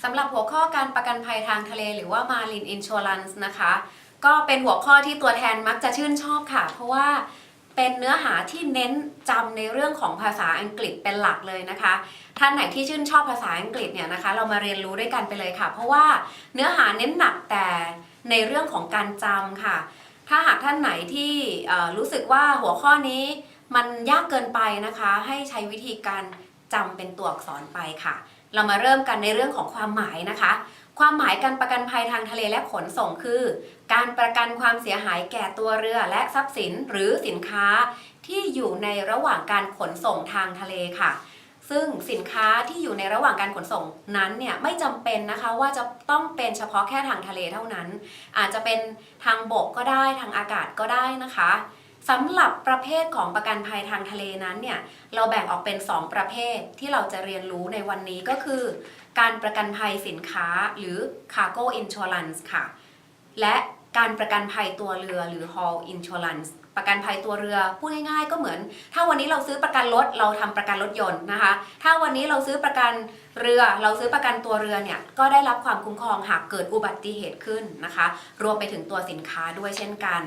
สำหรับหัวข้อการประกันภัยทางทะเลหรือว่า Marine Insurance นะคะก็เป็นหัวข้อที่ตัวแทนมักจะชื่นชอบค่ะเพราะว่าเป็นเนื้อหาที่เน้นจำในเรื่องของภาษาอังกฤษเป็นหลักเลยนะคะท่านไหนที่ชื่นชอบภาษาอังกฤษเนี่ยนะคะเรามาเรียนรู้ด้วยกันไปเลยค่ะเพราะว่าเนื้อหาเน้นหนักแต่ในเรื่องของการจำค่ะถ้าหากท่านไหนที่รู้สึกว่าหัวข้อนี้มันยากเกินไปนะคะให้ใช้วิธีการจำเป็นตัวอักษรไปค่ะเรามาเริ่มกันในเรื่องของความหมายนะคะความหมายการประกันภัยทางทะเลและขนส่งคือการประกันความเสียหายแก่ตัวเรือและทรัพย์สินหรือสินค้าที่อยู่ในระหว่างการขนส่งทางทะเลค่ะซึ่งสินค้าที่อยู่ในระหว่างการขนส่งนั้นเนี่ยไม่จำเป็นนะคะว่าจะต้องเป็นเฉพาะแค่ทางทะเลเท่านั้นอาจจะเป็นทางบกก็ได้ทางอากาศก็ได้นะคะสำหรับประเภทของประกันภัยทางทะเลนั้นเนี่ยเราแบ่งออกเป็น2ประเภทที่เราจะเรียนรู้ในวันนี้ก็คือการประกันภัยสินค้าหรือ Cargo Insurance ค่ะและการประกันภัยตัวเรือหรือ Hull Insurance ประกันภัยตัวเรือพูดง่ายๆก็เหมือนถ้าวันนี้เราซื้อประกันรถเราทำประกันรถยนต์นะคะถ้าวันนี้เราซื้อประกันเรือเราซื้อประกันตัวเรือเนี่ยก็ได้รับความคุ้มครองหากเกิดอุบัติเหตุขึ้นนะคะรวมไปถึงตัวสินค้าด้วยเช่นกัน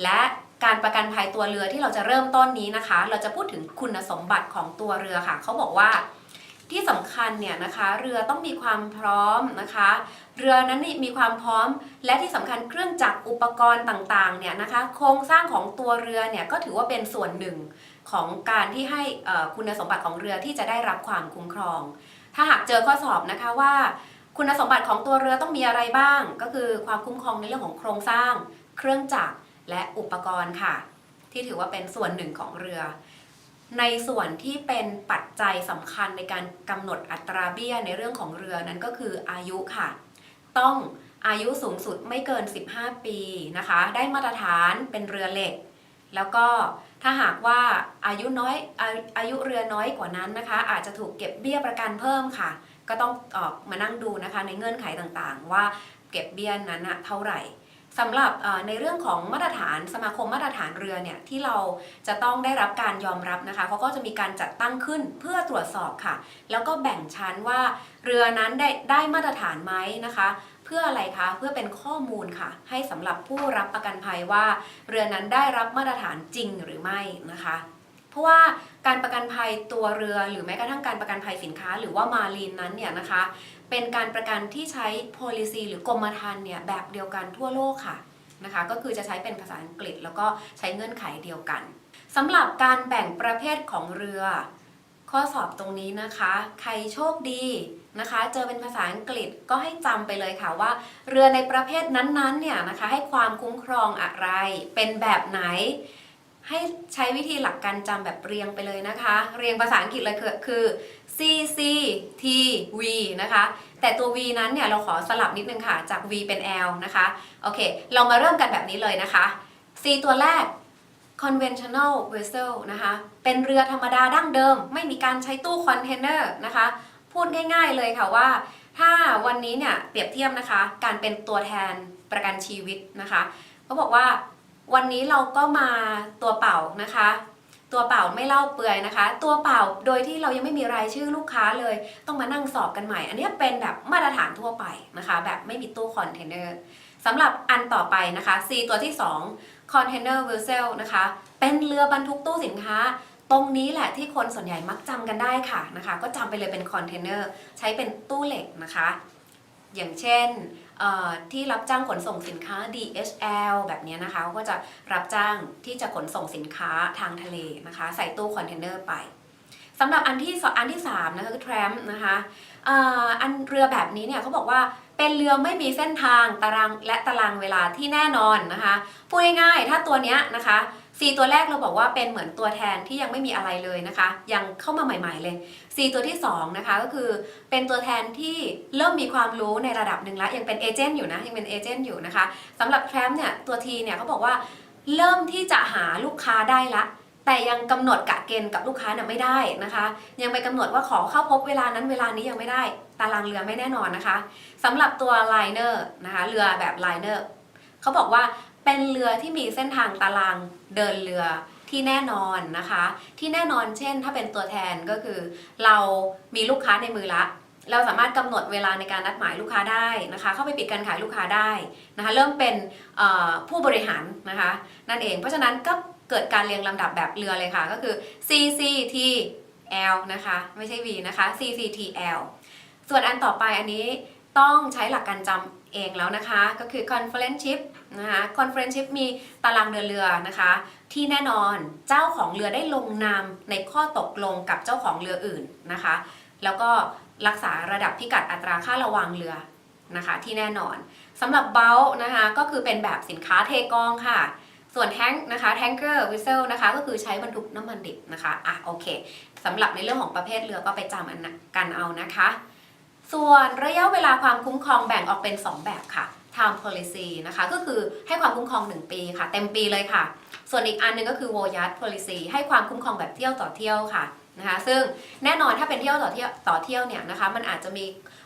และการประกันภัยตัวเรือที่เราจะเริ่มต้นนี้นะคะเราจะพูดถึงคุณสมบัติของตัวเรือค่ะเขาบอกว่าที่สำคัญเนี่ยนะคะเรือต้องมีความพร้อมนะคะเรือนั้นมีความพร้อมและที่สำคัญเครื่องจักรอุปกรณ์ต่างๆเนี่ยนะคะโครงสร้างของตัวเรือเนี่ยก็ถือว่าเป็นส่วนหนึ่งของการที่ให้คุณสมบัติของเรือที่จะได้รับความคุ้มครองถ้าหากเจอข้อสอบนะคะว่าคุณสมบัติของตัวเรือต้องมีอะไรบ้างก็คือความคุ้มครองในเรื่องของโครงสร้างเครื่องจักรและอุปกรณ์ค่ะที่ถือว่าเป็นส่วนหนึ่งของเรือในส่วนที่เป็นปัจจัยสำคัญในการกำหนดอัตราเบี้ยในเรื่องของเรือนั้นก็คืออายุค่ะต้องอายุสูงสุดไม่เกิน15ปีนะคะได้มาตรฐานเป็นเรือเหล็กแล้วก็ถ้าหากว่าอายุเรือน้อยกว่านั้นนะคะอาจจะถูกเก็บเบี้ยประกันเพิ่มค่ะก็ต้องออกมานั่งดูนะคะในเงื่อนไขต่างๆว่าเก็บเบี้ยนั้นเท่าไหร่สำหรับในเรื่องของมาตรฐานสมาคมมาตรฐานเรือเนี่ยที่เราจะต้องได้รับการยอมรับนะคะเขาก็จะมีการจัดตั้งขึ้นเพื่อตรวจสอบค่ะแล้วก็แบ่งชั้นว่าเรือนั้นได้มาตรฐานไหมนะคะเพื่ออะไรคะเพื่อเป็นข้อมูลค่ะให้สำหรับผู้รับประกันภัยว่าเรือนั้นได้รับมาตรฐานจริงหรือไม่นะคะเพราะว่าการประกันภัยตัวเรือหรือแม้กระทั่งการประกันภัยสินค้าหรือว่ามารีนนั้นเนี่ยนะคะเป็นการประกันที่ใช้ policy หรือกรมธรรม์เนี่ยแบบเดียวกันทั่วโลกค่ะนะคะก็คือจะใช้เป็นภาษาอังกฤษแล้วก็ใช้เงื่อนไขเดียวกันสำหรับการแบ่งประเภทของเรือข้อสอบตรงนี้นะคะใครโชคดีนะคะเจอเป็นภาษาอังกฤษก็ให้จำไปเลยค่ะว่าเรือในประเภทนั้นๆเนี่ยนะคะให้ความคุ้มครองอะไรเป็นแบบไหนให้ใช้วิธีหลักการจำแบบเรียงไปเลยนะคะเรียงภาษาอังกฤษเลยคือ C C T V นะคะแต่ตัว V นั้นเนี่ยเราขอสลับนิดนึงค่ะจาก V เป็น L นะคะโอเคเรามาเริ่มกันแบบนี้เลยนะคะ C ตัวแรก conventional vessel นะคะเป็นเรือธรรมดาดั้งเดิมไม่มีการใช้ตู้คอนเทนเนอร์นะคะพูดง่ายๆเลยค่ะว่าถ้าวันนี้เนี่ยเปรียบเทียบนะคะการเป็นตัวแทนประกันชีวิตนะคะเขาบอกว่าวันนี้เราก็มาตัวเปล่านะคะตัวเปล่าไม่เล่าเปื่อยนะคะตัวเปล่าโดยที่เรายังไม่มีรายชื่อลูกค้าเลยต้องมานั่งสอบกันใหม่อันนี้เป็นแบบมาตรฐานทั่วไปนะคะแบบไม่มีตู้คอนเทนเนอร์สำหรับอันต่อไปนะคะ C ตัวที่2 container vessel นะคะเป็นเรือบรรทุกตู้สินค้าตรงนี้แหละที่คนส่วนใหญ่มักจำกันได้ค่ะนะคะก็จำไปเลยเป็นคอนเทนเนอร์ใช้เป็นตู้เหล็กนะคะอย่างเช่นที่รับจ้างขนส่งสินค้า DHL แบบนี้นะคะก็จะรับจ้างที่จะขนส่งสินค้าทางทะเลนะคะใส่ตู้คอนเทนเนอร์ไปสำหรับอันที่3นะคะคือ tramp นะคะอันเรือแบบนี้เนี่ยเขาบอกว่าเป็นเรือไม่มีเส้นทางตารางเวลาที่แน่นอนนะคะพูดง่ายๆถ้าตัวเนี้ยนะคะC ตัวแรกเราบอกว่าเป็นเหมือนตัวแทนที่ยังไม่มีอะไรเลยนะคะยังเข้ามาใหม่ๆเลย C ตัวที่2นะคะก็คือเป็นตัวแทนที่เริ่มมีความรู้ในระดับหนึ่งแล้วยังเป็นเอเจนต์อยู่นะยังเป็นเอเจนต์อยู่นะคะสำหรับ Tramp เนี่ยตัว T เนี่ยเขาบอกว่าเริ่มที่จะหาลูกค้าได้ละแต่ยังกำหนดกะเกณฑ์กับลูกค้าเนี่ยไม่ได้นะคะยังไปกำหนดว่าขอเข้าพบเวลานั้นเวลานี้ยังไม่ได้ตารางเรือไม่แน่นอนนะคะสำหรับตัว Liner นะคะเรือแบบ Liner เขาบอกว่าเป็นเรือที่มีเส้นทางตารางเดินเรือที่แน่นอนนะคะที่แน่นอนเช่นถ้าเป็นตัวแทนก็คือเรามีลูกค้าในมือละ เราสามารถกำหนดเวลาในการนัดหมายลูกค้าได้นะคะเข้าไปปิดการขายลูกค้าได้นะคะเริ่มเป็นผู้บริหารนะคะนั่นเองเพราะฉะนั้นก็เกิดการเรียงลำดับแบบเรือเลยค่ะก็คือ CCTL นะคะไม่ใช่ V นะคะ CCTL ส่วนอันต่อไปอันนี้ต้องใช้หลักการจำเองแล้วนะคะก็คือ Conference Ship นะคะ Conference Ship มีตารางเดินเรือนะคะที่แน่นอนเจ้าของเรือได้ลงนามในข้อตกลงกับเจ้าของเรืออื่นนะคะแล้วก็รักษาระดับพิกัดอัตราค่าระวางเรือนะคะที่แน่นอนสำหรับเบลนะคะก็คือเป็นแบบสินค้าเทกองค่ะส่วนแทงนะคะแทงเกอร์วิเซลนะคะก็คือใช้บรรทุกน้ำมันดิบนะคะโอเคสำหรับในเรื่องของประเภทเรือก็ไปจำกันเอานะคะส่วนระยะเวลาความคุ้มครองแบ่งออกเป็น2แบบค่ะ Time Policy นะคะก็คือให้ความคุ้มครอง1ปีค่ะเต็มปีเลยค่ะส่วนอีกอันนึงก็คือ Voyage Policy ให้ความคุ้มครองแบบเที่ยวต่อเที่ยวค่ะนะคะซึ่งแน่นอนถ้าเป็นเที่ยวต่อเที่ยวเนี่ยนะคะมันอาจจะมี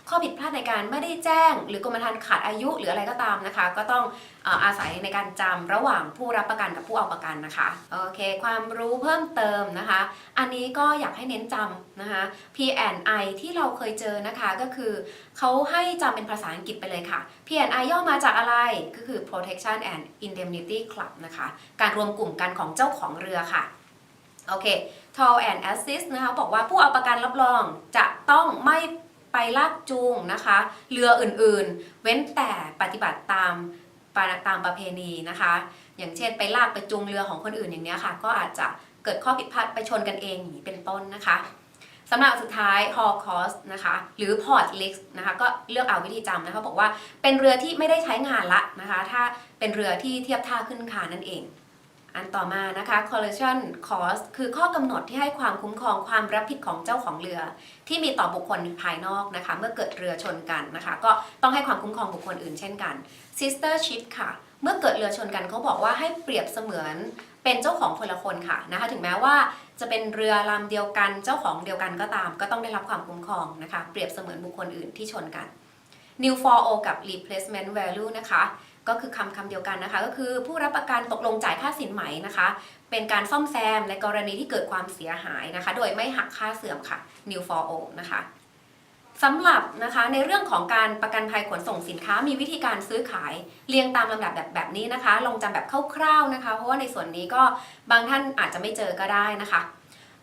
ข้อผิดพลาดในการไม่ได้แจ้งหรือกรมธรรม์ขาดอายุหรืออะไรก็ตามนะคะก็ต้องอาศัยในการจำระหว่างผู้รับประกันกับผู้เอาประกันนะคะโอเคความรู้เพิ่มเติมนะคะอันนี้ก็อยากให้เน้นจำนะคะ P&I ที่เราเคยเจอนะคะก็คือเขาให้จำเป็นภาษาอังกฤษไปเลยค่ะ P&I ย่อมาจากอะไรก็คือ Protection and Indemnity Club นะคะการรวมกลุ่มกันของเจ้าของเรือค่ะโอเค Toll and Assist นะคะบอกว่าผู้เอาประกันรับรองจะต้องไม่ไปลากจูงนะคะเรืออื่นๆเว้นแต่ปฏิบัติตามประเพณีนะคะอย่างเช่นไปลากไปจูงเรือของคนอื่นอย่างนี้ค่ะก็อาจจะเกิดข้อผิดพลาดไปชนกันเองอย่างนี้เป็นต้นนะคะสำหรับสุดท้าย Haul Cost นะคะหรือ Port Leaks นะคะก็เลือกเอาวิธีจำนะคะบอกว่าเป็นเรือที่ไม่ได้ใช้งานละนะคะถ้าเป็นเรือที่เทียบท่าขึ้นคานนั่นเองอันต่อมานะคะ collision cost คือข้อกำหนดที่ให้ความคุ้มครองความรับผิดของเจ้าของเรือที่มีต่อบุคคลภายนอกนะคะเมื่อเกิดเรือชนกันนะคะก็ต้องให้ความคุ้มครองบุคคลอื่นเช่นกัน sister ship ค่ะเมื่อเกิดเรือชนกันเขาบอกว่าให้เปรียบเสมือนเป็นเจ้าของคนละคนค่ะนะคะถึงแม้ว่าจะเป็นเรือลำเดียวกันเจ้าของเดียวกันก็ตามก็ต้องได้รับความคุ้มครองนะคะเปรียบเสมือนบุคคลอื่นที่ชนกัน new for all กับ replacement value นะคะก็คือคำเดียวกันนะคะก็คือผู้รับประกันตกลงจ่ายค่าสินไหมนะคะเป็นการซ่อมแซมในกรณีที่เกิดความเสียหายนะคะโดยไม่หักค่าเสื่อมค่ะ new for all นะคะสำหรับนะคะในเรื่องของการประกันภัยขนส่งสินค้ามีวิธีการซื้อขายเรียงตามลำดับแบบนี้นะคะลองจำแบบคร่าวๆนะคะเพราะว่าในส่วนนี้ก็บางท่านอาจจะไม่เจอก็ได้นะคะ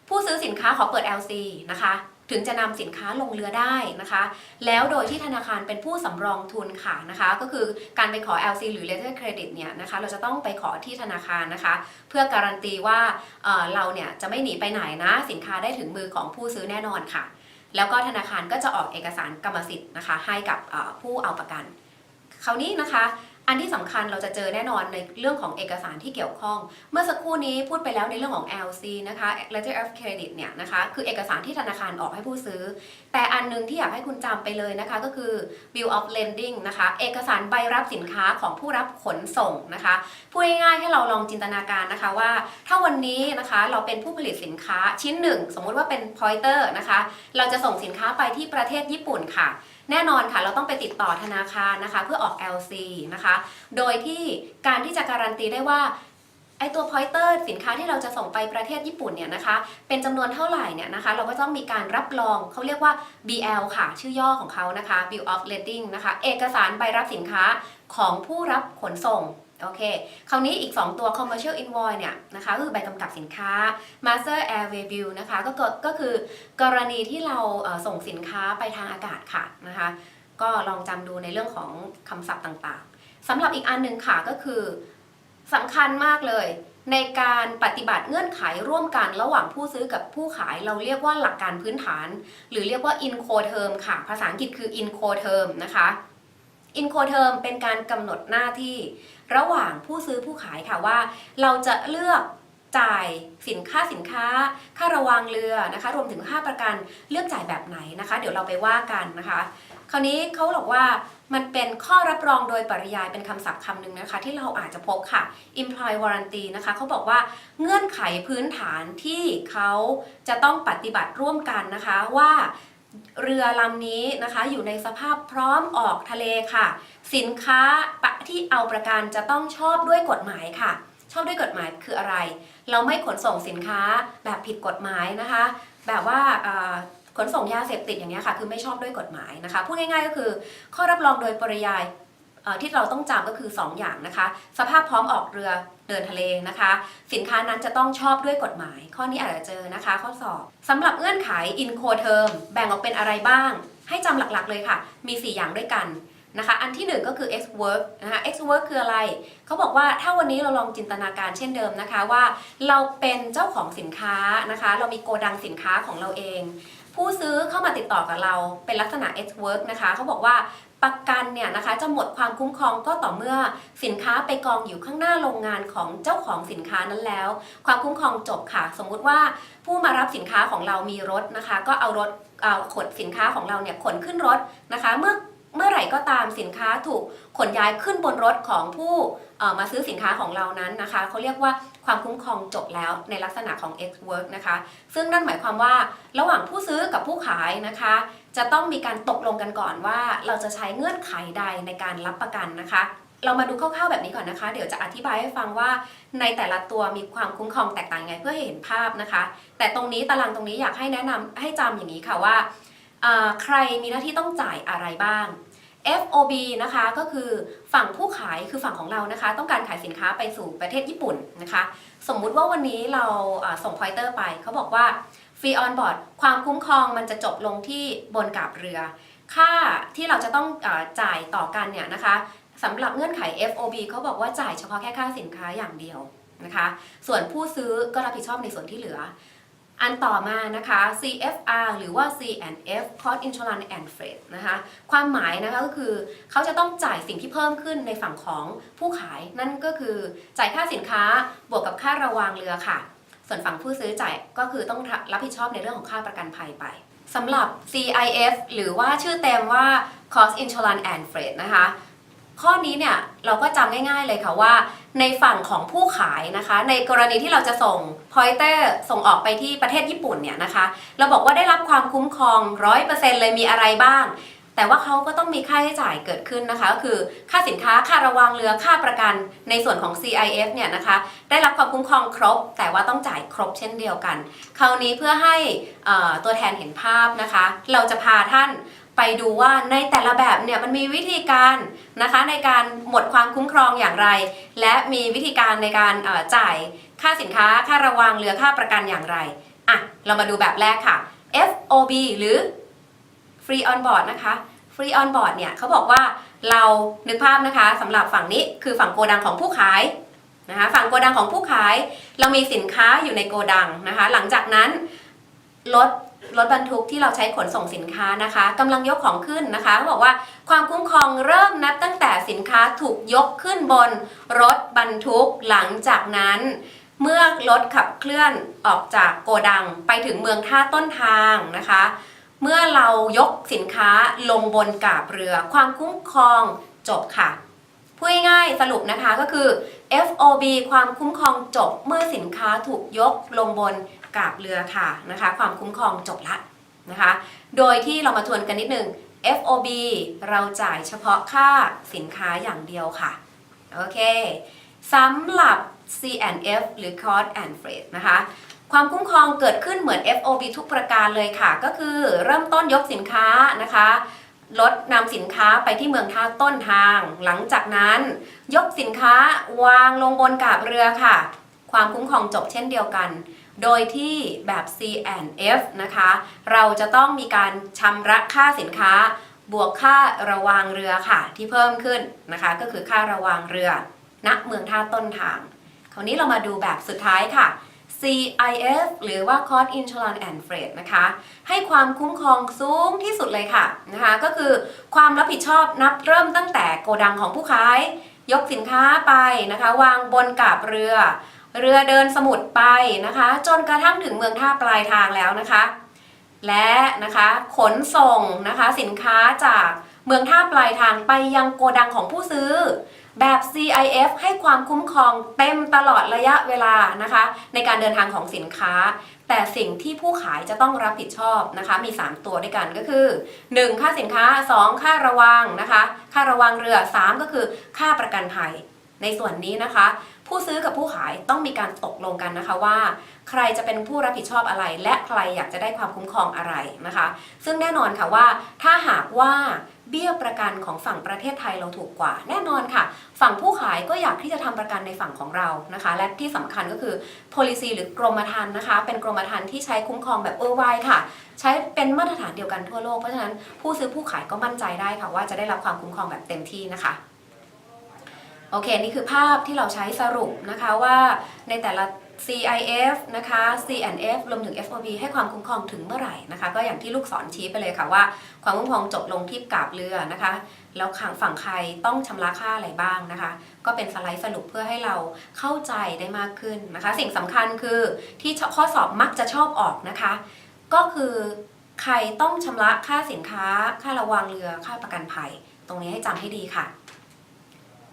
ผู้ซื้อสินค้าขอเปิด LC นะคะถึงจะนำสินค้าลงเรือได้นะคะแล้วโดยที่ธนาคารเป็นผู้สำรองทุนค่ะนะคะก็คือการไปขอ LC หรือ Letter Credit เนี่ยนะคะเราจะต้องไปขอที่ธนาคารนะคะเพื่อการันตีว่าเราเนี่ยจะไม่หนีไปไหนนะสินค้าได้ถึงมือของผู้ซื้อแน่นอนค่ะแล้วก็ธนาคารก็จะออกเอกสารกรรมสิทธิ์นะคะให้กับผู้เอาประกันคราวนี้นะคะอันที่สำคัญเราจะเจอแน่นอนในเรื่องของเอกสารที่เกี่ยวข้องเมื่อสักครู่นี้พูดไปแล้วในเรื่องของ LC นะคะ Letter of Credit เนี่ยนะคะคือเอกสารที่ธนาคารออกให้ผู้ซื้อแต่อันนึงที่อยากให้คุณจำไปเลยนะคะก็คือ Bill of Lading นะคะเอกสารใบรับสินค้าของผู้รับขนส่งนะคะพูดง่ายๆให้เราลองจินตนาการนะคะว่าถ้าวันนี้นะคะเราเป็นผู้ผลิตสินค้าชิ้นหนึ่งสมมุติว่าเป็น Pointer นะคะเราจะส่งสินค้าไปที่ประเทศญี่ปุ่นค่ะแน่นอนค่ะเราต้องไปติดต่อธนาคารนะคะเพื่อออก LC นะคะโดยที่การที่จะการันตีได้ว่าไอตัว pointer สินค้าที่เราจะส่งไปประเทศญี่ปุ่นเนี่ยนะคะเป็นจำนวนเท่าไหร่เนี่ยนะคะเราก็ต้องมีการรับรองเขาเรียกว่า BL ค่ะชื่อย่อของเขานะคะ Bill of Lading นะคะเอกสารใบรับสินค้าของผู้รับขนส่งโอเคคราวนี้อีก2ตัว commercial invoice เนี่ยนะคะก็คือใบกำกับสินค้า master airway bill นะคะก็คือกรณีที่เราส่งสินค้าไปทางอากาศค่ะนะคะก็ลองจำดูในเรื่องของคำศัพท์ต่างๆสำหรับอีกอันหนึ่งค่ะก็คือสำคัญมากเลยในการปฏิบัติเงื่อนไขร่วมกันระหว่างผู้ซื้อกับผู้ขายเราเรียกว่าหลักการพื้นฐานหรือเรียกว่า Incoterm ค่ะภาษาอังกฤษคือ Incoterm นะคะ Incoterm เป็นการกำหนดหน้าที่ระหว่างผู้ซื้อผู้ขายค่ะว่าเราจะเลือกจ่ายสินค้าค่าระวางเรือนะคะรวมถึงค่าประกันเลือกจ่ายแบบไหนนะคะเดี๋ยวเราไปว่ากันนะคะคราวนี้เขาบอกว่ามันเป็นข้อรับรองโดยปริยายเป็นคำศัพท์คำหนึ่งนะคะที่เราอาจจะพบค่ะ implied warranty นะคะเขาบอกว่าเงื่อนไขพื้นฐานที่เขาจะต้องปฏิบัติร่วมกันนะคะว่าเรือลำนี้นะคะอยู่ในสภาพพร้อมออกทะเลค่ะสินค้าที่เอาประกันจะต้องชอบด้วยกฎหมายค่ะชอบด้วยกฎหมายคืออะไรเราไม่ขนส่งสินค้าแบบผิดกฎหมายนะคะแบบว่า ขนส่งยาเสพติดอย่างนี้ค่ะคือไม่ชอบด้วยกฎหมายนะคะพูดง่ายๆก็คือข้อรับรองโดยปริยายที่เราต้องจำก็คือ2อย่างนะคะสภาพพร้อมออกเรือเดินทะเลนะคะสินค้านั้นจะต้องชอบด้วยกฎหมายข้อนี้อาจจะเจอนะคะข้อสอบสำหรับเงื่อนไข Incoterm แบ่งออกเป็นอะไรบ้างให้จำหลักๆเลยค่ะมี4อย่างด้วยกันนะคะอันที่1ก็คือ X work นะคะ X work คืออะไรเขาบอกว่าถ้าวันนี้เราลองจินตนาการเช่นเดิมนะคะว่าเราเป็นเจ้าของสินค้านะคะเรามีโกดังสินค้าของเราเองผู้ซื้อเข้ามาติดต่อกับเราเป็นลักษณะ X work นะคะเขาบอกว่าประกันเนี่ยนะคะจะหมดความคุ้มครองก็ต่อเมื่อสินค้าไปกองอยู่ข้างหน้าโรงงานของเจ้าของสินค้านั้นแล้วความคุ้มครองจบค่ะสมมุติว่าผู้มารับสินค้าของเรามีรถนะคะก็เอารถขนสินค้าของเราเนี่ยขนขึ้นรถนะคะเมื่อไหร่ก็ตามสินค้าถูกขนย้ายขึ้นบนรถของผู้มาซื้อสินค้าของเรานั้นนะคะเขาเรียกว่าความคุ้มครองจบแล้วในลักษณะของ X work นะคะซึ่งนั่นหมายความว่าระหว่างผู้ซื้อกับผู้ขายนะคะจะต้องมีการตกลงกันก่อนว่าเราจะใช้เงื่อนไขใดในการรับประกันนะคะเรามาดูคร่าวๆแบบนี้ก่อนนะคะเดี๋ยวจะอธิบายให้ฟังว่าในแต่ละตัวมีความคุ้มครองแตกต่างยังไงเพื่อให้เห็นภาพนะคะแต่ตรงนี้ตารางตรงนี้อยากให้แนะนำให้จำอย่างนี้ค่ะว่าใครมีหน้าที่ต้องจ่ายอะไรบ้าง FOB นะคะก็คือฝั่งผู้ขายคือฝั่งของเรานะคะต้องการขายสินค้าไปสู่ประเทศญี่ปุ่นนะคะสมมุติว่าวันนี้เราส่งพอยเตอร์ไปเขาบอกว่าฟรีออนบอร์ดความคุ้มครองมันจะจบลงที่บนกาบเรือค่าที่เราจะต้องจ่ายต่อกันเนี่ยนะคะสำหรับเงื่อนไข FOB เขาบอกว่าจ่ายเฉพาะแค่ค่าสินค้าอย่างเดียวนะคะส่วนผู้ซื้อก็รับผิดชอบในส่วนที่เหลืออันต่อมานะคะ CFR หรือว่า C&F Cost Insurance and Freight นะคะความหมายนะคะก็คือเขาจะต้องจ่ายสิ่งที่เพิ่มขึ้นในฝั่งของผู้ขายนั่นก็คือจ่ายค่าสินค้าบวกกับค่าระวางเรือค่ะส่วนฝั่งผู้ซื้อจ่ายก็คือต้องรับผิดชอบในเรื่องของค่าประกันภัยไปสำหรับ CIF หรือว่าชื่อเต็มว่า Cost Insurance and Freight นะคะข้อนี้เนี่ยเราก็จำง่ายๆเลยค่ะว่าในฝั่งของผู้ขายนะคะในกรณีที่เราจะส่งพอยเตอร์ส่งออกไปที่ประเทศญี่ปุ่นเนี่ยนะคะเราบอกว่าได้รับความคุ้มครอง 100% เลยมีอะไรบ้างแต่ว่าเขาก็ต้องมีค่าใช้จ่ายเกิดขึ้นนะคะก็คือค่าสินค้าค่าระวางเรือค่าประกันในส่วนของ CIF เนี่ยนะคะได้รับความคุ้มครองครบแต่ว่าต้องจ่ายครบเช่นเดียวกันคราวนี้เพื่อให้ตัวแทนเห็นภาพนะคะเราจะพาท่านไปดูว่าในแต่ละแบบเนี่ยมันมีวิธีการนะคะในการหมดความคุ้มครองอย่างไร และมีวิธีการในการจ่ายค่าสินค้าค่าระวางเรือค่าประกันอย่างไรอ่ะเรามาดูแบบแรกค่ะ FOB หรือ Free on board นะคะ Free on board เนี่ยเขาบอกว่าเรานึกภาพนะคะสำหรับฝั่งนี้คือฝั่งโกดังของผู้ขายนะคะฝั่งโกดังของผู้ขายเรามีสินค้าอยู่ในโกดังนะคะหลังจากนั้นรถบรรทุกที่เราใช้ขนส่งสินค้านะคะกำลังยกของขึ้นนะคะเขาบอกว่าความคุ้มครองเริ่มนับตั้งแต่สินค้าถูกยกขึ้นบนรถบรรทุกหลังจากนั้นเมื่อรถขับเคลื่อนออกจากโกดังไปถึงเมืองท่าต้นทางนะคะเมื่อเรายกสินค้าลงบนกาบเรือความคุ้มครองจบค่ะพูดง่ายๆสรุปนะคะก็คือ FOB ความคุ้มครองจบเมื่อสินค้าถูกยกลงบนกาบเรือค่ะนะคะความคุ้มครองจบละนะคะโดยที่เรามาทวนกันนิดนึง FOB เราจ่ายเฉพาะค่าสินค้าอย่างเดียวค่ะโอเคสำหรับ C&F หรือ Cost and Freight นะคะความคุ้มครองเกิดขึ้นเหมือน FOB ทุกประการเลยค่ะก็คือเริ่มต้นยกสินค้านะคะรถนำสินค้าไปที่เมืองท่าต้นทางหลังจากนั้นยกสินค้าวางลงบนกาบเรือค่ะความคุ้มครองจบเช่นเดียวกันโดยที่แบบ C&F นะคะเราจะต้องมีการชำระค่าสินค้าบวกค่าระวางเรือค่ะที่เพิ่มขึ้นนะคะก็คือค่าระวางเรือณเมืองท่าต้นทางคราวนี้เรามาดูแบบสุดท้ายค่ะ CIF หรือว่า Cost Insurance and Freight นะคะให้ความคุ้มครองสูงที่สุดเลยค่ะนะคะก็คือความรับผิดชอบนับเริ่มตั้งแต่โกดังของผู้ขายยกสินค้าไปนะคะวางบนกาบเรือเดินสมุทรไปนะคะจนกระทั่งถึงเมืองท่าปลายทางแล้วนะคะและนะคะขนส่งนะคะสินค้าจากเมืองท่าปลายทางไปยังโกดังของผู้ซื้อแบบ CIF ให้ความคุ้มครองเต็มตลอดระยะเวลานะคะในการเดินทางของสินค้าแต่สิ่งที่ผู้ขายจะต้องรับผิดชอบนะคะมี3ตัวด้วยกันก็คือ 1. ค่าสินค้า 2. ค่าระวังนะคะค่าระวังเรือ 3. ก็คือค่าประกันภัย ในส่วนนี้นะคะ ผู้ซื้อกับผู้ขายต้องมีการตกลงกันนะคะว่าใครจะเป็นผู้รับผิดชอบอะไรและใครอยากจะได้ความคุ้มครองอะไรนะคะ ซึ่งแน่นอนค่ะว่าถ้าหากว่าเบี้ยประกันของฝั่งประเทศไทยเราถูกกว่าแน่นอนค่ะฝั่งผู้ขายก็อยากที่จะทำประกันในฝั่งของเรานะคะและที่สำคัญก็คือ policy หรือกรมธรรม์นะคะเป็นกรมธรรม์ที่ใช้คุ้มครองแบบ worldwide ค่ะใช้เป็นมาตรฐานเดียวกันทั่วโลกเพราะฉะนั้นผู้ซื้อผู้ขายก็มั่นใจได้ค่ะว่าจะได้รับความคุ้มครองแบบเต็มที่นะคะโอเคนี่คือภาพที่เราใช้สรุปนะคะว่าในแต่ละ CIF นะคะ C&F รวมถึง FOB ให้ความคุ้มครองถึงเมื่อไหร่นะคะก็อย่างที่ลูกศรชี้ไปเลยค่ะว่าความคุ้มครองจบลงที่กาบเรือนะคะแล้วฝั่งใครต้องชำระค่าอะไรบ้างนะคะก็เป็นสไลด์สรุปเพื่อให้เราเข้าใจได้มากขึ้นนะคะสิ่งสำคัญคือที่ข้อสอบมักจะชอบออกนะคะก็คือใครต้องชำระค่าสินค้าค่าระวางเรือค่าประกันภัยตรงนี้ให้จำให้ดีค่ะ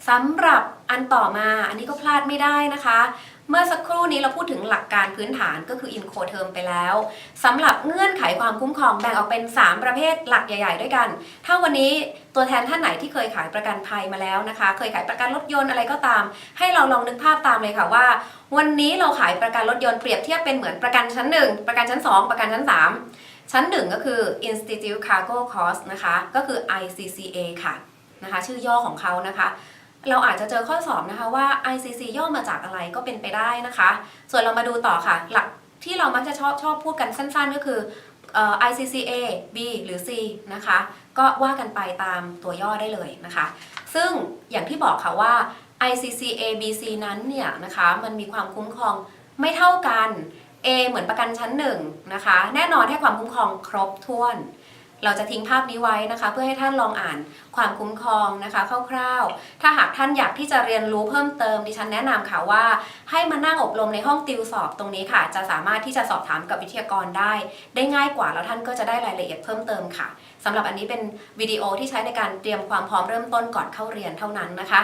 สำหรับอันต่อมาอันนี้ก็พลาดไม่ได้นะคะเมื่อสักครู่นี้เราพูดถึงหลักการพื้นฐานก็คือ Incoterm ไปแล้วสำหรับเงื่อนไขความคุ้มครองแบ่งออกเป็น 3 ประเภทหลักใหญ่ๆด้วยกันถ้าวันนี้ตัวแทนท่านไหนที่เคยขายประกันภัยมาแล้วนะคะเคยขายประกันรถยนต์อะไรก็ตามให้เราลองนึกภาพตามเลยค่ะว่าวันนี้เราขายประกันรถยนต์เปรียบเทียบเป็นเหมือนประกันชั้น1ประกันชั้น2ประกันชั้น3ชั้น1ก็คือ Institute Cargo Cost นะคะก็คือ ICCA ค่ะนะคะชื่อย่อของเขานะคะเราอาจจะเจอข้อสอบนะคะว่า ICC ย่อมาจากอะไรก็เป็นไปได้นะคะส่วนเรามาดูต่อค่ะหลักที่เรามักจะชอบพูดกันสั้นๆก็คือICCA B หรือ C นะคะก็ว่ากันไปตามตัวย่อได้เลยนะคะซึ่งอย่างที่บอกค่ะว่า ICCA B C นั้นเนี่ยนะคะมันมีความคุ้มครองไม่เท่ากัน A เหมือนประกันชั้น1นะคะแน่นอนให้ความคุ้มครองครบถ้วนเราจะทิ้งภาพนี้ไว้นะคะเพื่อให้ท่านลองอ่านความคุ้มครองนะคะคร่าวๆถ้าหากท่านอยากที่จะเรียนรู้เพิ่มเติมดิฉันแนะนำค่ะว่าให้มานั่งอบรมในห้องติวสอบตรงนี้ค่ะจะสามารถที่จะสอบถามกับวิทยากรได้ง่ายกว่าแล้วท่านก็จะได้รายละเอียดเพิ่มเติมค่ะสำหรับอันนี้เป็นวิดีโอที่ใช้ในการเตรียมความพร้อมเริ่มต้นก่อนเข้าเรียนเท่านั้นนะคะ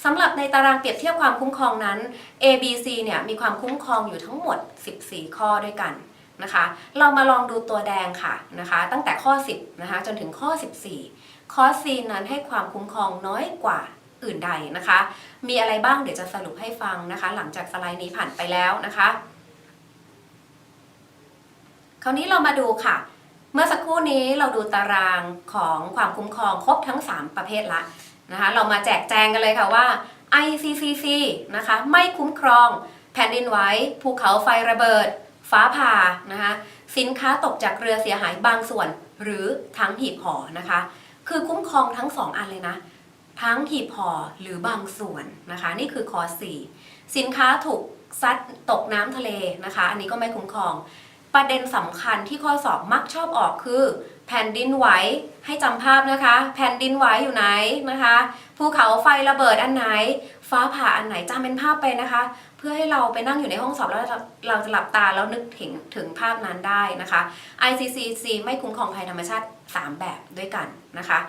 สำหรับในตารางเปรียบเทียบความคุ้มครองนั้น A B C เนี่ยมีความคุ้มครองอยู่ทั้งหมด14ข้อด้วยกันนะคะเรามาลองดูตัวแดงค่ะนะคะตั้งแต่ข้อ10นะคะจนถึงข้อ14ข้อ C นั้นให้ความคุ้มครองน้อยกว่าอื่นใดนะคะมีอะไรบ้างเดี๋ยวจะสรุปให้ฟังนะคะหลังจากสไลด์นี้ผ่านไปแล้วนะคะคราวนี้เรามาดูค่ะเมื่อสักครู่นี้เราดูตารางของความคุ้มครองครบทั้ง3ประเภทละนะคะเรามาแจกแจงกันเลยค่ะว่า ICCC นะคะไม่คุ้มครองแผ่นดินไหวภูเขาไฟระเบิดฟ้าผ่านะคะสินค้าตกจากเรือเสียหายบางส่วนหรือทั้งหีบห่อนะคะคือคุ้มครองทั้ง2อันเลยนะทั้งหีบห่อหรือบางส่วนนะคะนี่คือข้อ4สินค้าถูกซัดตกน้ำทะเลนะคะอันนี้ก็ไม่คุ้มครองประเด็นสำคัญที่ข้อสอบมักชอบออกคือแผ่นดินไหวให้จำภาพนะคะแผ่นดินไหวอยู่ไหนนะคะภูเขาไฟระเบิดอันไหนฟ้าผ่าอันไหนจำเป็นภาพไปนะคะเพื่อให้เราไปนั่งอยู่ในห้องสอบแล้วเราจะหลับตาแล้วนึกถึงภาพนั้นได้นะคะ ICCC ไม่คุ้มครองภัยธรรมชาติ3แบบด้วยกันนะคะ